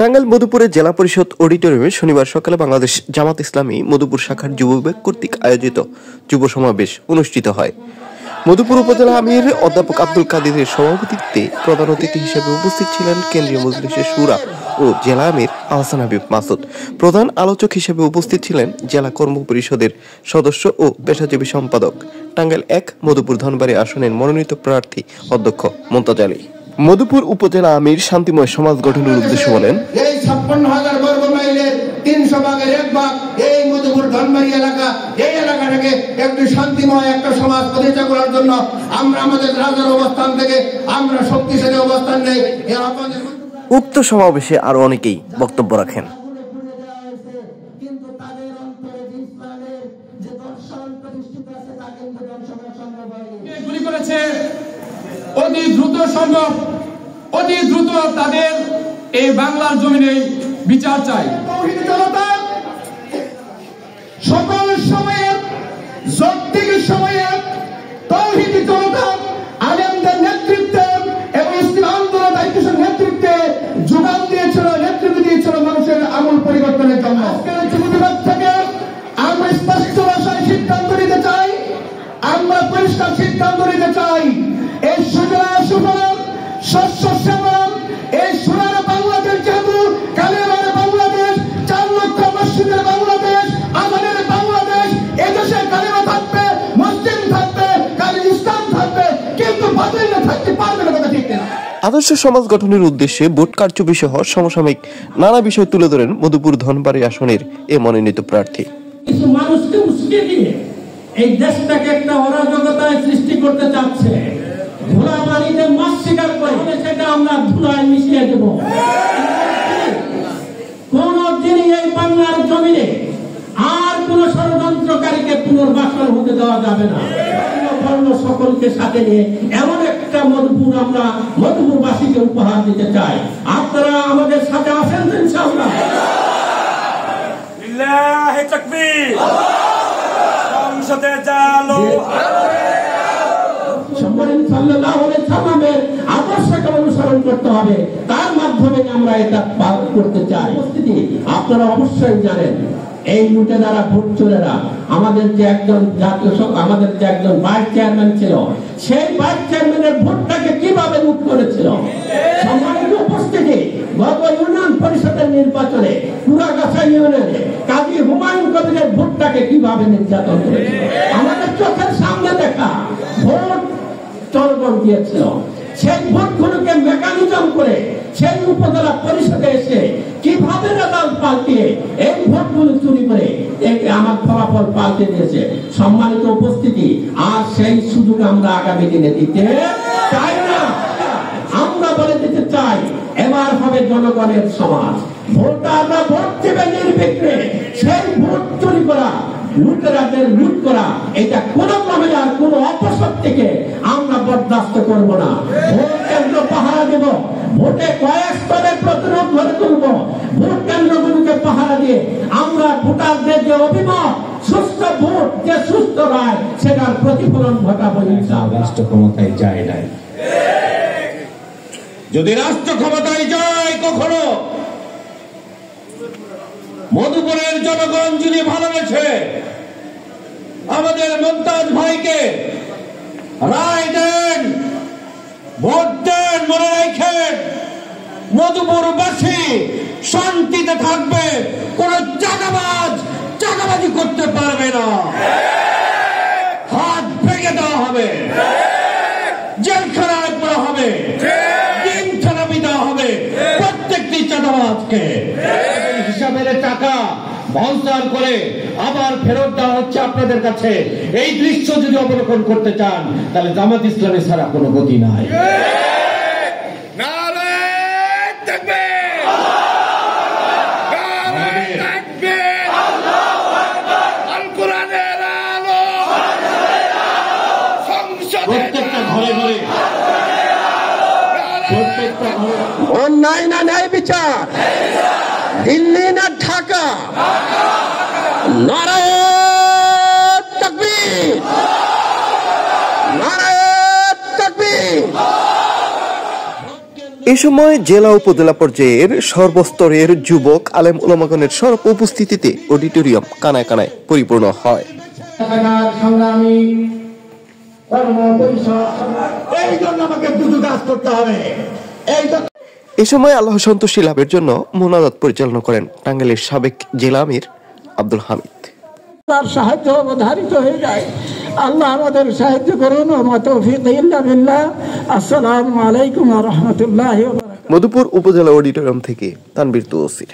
টাঙ্গাইল মধুপুরে জেলা পরিষদ অডিটোরিয়ামে শনিবার সকালে বাংলাদেশ জামাত ইসলামী মধুপুর শাখার যুব বিভাগ কর্তৃক আয়োজিত যুব সমাবেশ অনুষ্ঠিত হয়। মধুপুর উপজেলা আমির অধ্যাপক আব্দুল কাদিরের সভাপতিত্বে প্রধান অতিথি হিসেবে উপস্থিত ছিলেন কেন্দ্রীয় মজলিসের শুরা ও জেলা আমির আহসান হাবিব মাসুদ। প্রধান আলোচক হিসেবে উপস্থিত ছিলেন জেলা কর্ম পরিষদের সদস্য ও পেশাজীবী সম্পাদক, টাঙ্গাইল ১ মধুপুর ধনবাড়ী আসনের মনোনীত প্রার্থী অধ্যক্ষ মুমতাজ আলী। মধুপুর উপজেলা আমির শান্তিময় সমাজ গঠনের উদ্দেশ্যে বলেন, এই ৫৬,০০০ বর্গ মাইলের ৩০০ ভাগের ১ ভাগ এই মধুপুর ধনবাড়ী এলাকা, এই এলাকাটাকে একটি শান্তিময় একটা সমাজ প্রতিষ্ঠা করার জন্য আমরা আমাদের রাজার অবস্থান থেকে আমরা শক্তিশালী অবস্থান নেই। উক্ত সমাবেশে আরো অনেকেই বক্তব্য রাখেন। অতি দ্রুত সম্ভব, অতি দ্রুত তাদের এই বাংলার জমিনে বিচার চাই। সকল সময়ে যৌক্তিক সময়ে তৌহিদি জনতা আলেমদের নেতৃত্বে এবং ইসলামী আন্দোলন দায়িত্বশীল নেতৃত্বে যোগান দিয়েছিল, নেতৃত্ব দিয়েছিল মানুষের আমূল পরিবর্তনের জন্য। আজকের যুব বিভাগ থেকে আমরা স্পষ্ট ভাষায় সিদ্ধান্ত নিতে চাই, আমরা পরিষ্কার সিদ্ধান্ত নিতে চাই, এই সুফলন শস্য শ্যামল এই সোনার বাংলাদেশ, যেহেতু কালেমার বাংলাদেশ, ৪ লক্ষ মসজিদের বাংলাদেশ, আমাদের বাংলাদেশ, এদেশে কালেমা থাকবে, মুসলিম থাকবে, কালে ইসলাম থাকবে, কিন্তু বাতিল থাকতে পারবে না, কথা ঠিক না। আদর্শ সমাজ গঠনের উদ্দেশ্যে ভোট কারচুপি সহ সমসাময়িক নানা বিষয় তুলে ধরেন মধুপুর ধনবাড়ী আসনের এ মনোনীত প্রার্থী। কিছু মানুষকে উস্কে দিয়ে এই দেশটাকে একটা অরাজকতায় সৃষ্টি করতে চাচ্ছে। ধুলা বাড়িতে মাছ শিকার করে সেটা আমরা ধুলায় মিশিয়ে দেব। কোনদিনই এই বাংলার জমিনে আর কোন ষড়যন্ত্রকারীকে পুনর্বাসন হতে দেওয়া যাবে না। সকলকে সাথে নিয়ে এমন একটা মধুপুর আমরা মধুপুরবাসীকে উপহার দিতে চাই। আপনারা আমাদের সাথে আসেন তো ইনশাআল্লাহ। লিল্লাহি তাকবীর। সংসদে জালো আদর্শকে অনুসরণ করতে হবে, তার মাধ্যমে আমরা এটা পালন করতে চাই। আপনারা অবশ্যই জানেন এই লুটে দ্বারা ভোট চোরেরা আমাদের যে একজন জাতীয় আমাদের যে একজন ভাইস চেয়ারম্যান ছিল, সেই ভাইস চেয়ারম্যানের ভোটটাকে কিভাবে লুট করেছিল। সম্মানিত উপস্থিতি, গত ইউনিয়ন পরিষদের নির্বাচনে পুরাগাছা ইউনিয়নে কাজী হুমায়ুন কবিরের ভোটটাকে কিভাবে নির্যাতন করেছিল আমাদের চোখের সামনে দেখা। ভোট চলবন দিয়েছিল, সেই ভোটগুলোকে মেকানিজম করে সেই উপজেলা পরিষদে এসে কিভাবে রেজাল্ট পাল্টিয়ে এই ভোটগুলো চুরি করে আমার ফলাফল পাল্টে দিয়েছে। সম্মানিত উপস্থিতি, আর সেই সুযোগ আমরা আগামী দিনে দিতে চাই না। আমরা বলে দিতে চাই, এবার হবে জনগণের সমাজ। ভোটাররা ভোট দেবে নির্বিঘ্নে। সেই ভোট চুরি করা, লুটেরাদের লুট করা, এটা কোন ক্রমে আর কোন অপশক্তিকে আমরা বরদাস্ত করব না। ভোট কেন্দ্র পাহারা দেব, ভোটে কয়েক স্তরে প্রতিরোধ গড়ে তুলব। ভোট কেন্দ্রগুলোকে পাহারা দিয়ে আমরা ভোটারদের যে অভিমত, সুস্থ ভোট, যে সুস্থ রায়, সেটার প্রতিফলন ঘটাবো ইনশাআল্লাহ। রাষ্ট্র ক্ষমতায় যায় নাই, যদি রাষ্ট্র ক্ষমতায় যায় কখনো মধুপুরের জনগণ যদি ভালোবেসে আমাদের মুমতাজ ভাইকে রায় দেন, ভোট দেন, মনে রাখেন মধুপুরবাসী শান্তিতে থাকবে, কোন চাঁদাবাজি করতে পারবে না। হাত ভেঙে দেওয়া হবে, জেলখানায় পড়া হবে, দিন থানাবি দেওয়া হবে প্রত্যেকটি চাঁদাবাজকে। হিসাবের টাকা ভাউচার করে আবার ফেরত দেওয়া হচ্ছে আপনাদের কাছে। এই দৃশ্য যদি অবলোকন করতে চান, তাহলে জামাত ইসলামী ছাড়া কোনো গতি নাই। প্রত্যেকটা ঘরে ঘরে, প্রত্যেকটা ঘরে অন্যায় না ন্যায় বিচার, দিল্লি না ঢাকা, নারায়ে তাকবীর, নারায়ে তাকবীর। এ সময় জেলা উপজেলা পর্যায়ের সর্বস্তরের যুবক আলেম ওলামাগণের সরব উপস্থিতিতে অডিটোরিয়াম কানায় কানায় পরিপূর্ণ হয়। এ সময় আল্লাহ সন্তুষ্টি লাভের জন্য মোনাজাত পরিচালনা করেন টাঙ্গাইলের সাবেক জেলা আমির আব্দুল হামিদ। তার সাহায্য অবধারিত হয়ে যায়। আল্লাহ আমাদের সাহায্য করুন। ওয়া তৌফিক ইল্লা বিল্লাহ। আসসালামু আলাইকুম ওয়া রাহমাতুল্লাহি ওয়া বারাকাতুহু। মধুপুর উপজেলা অডিটোরিয়াম থেকে তানভীর তৌসির।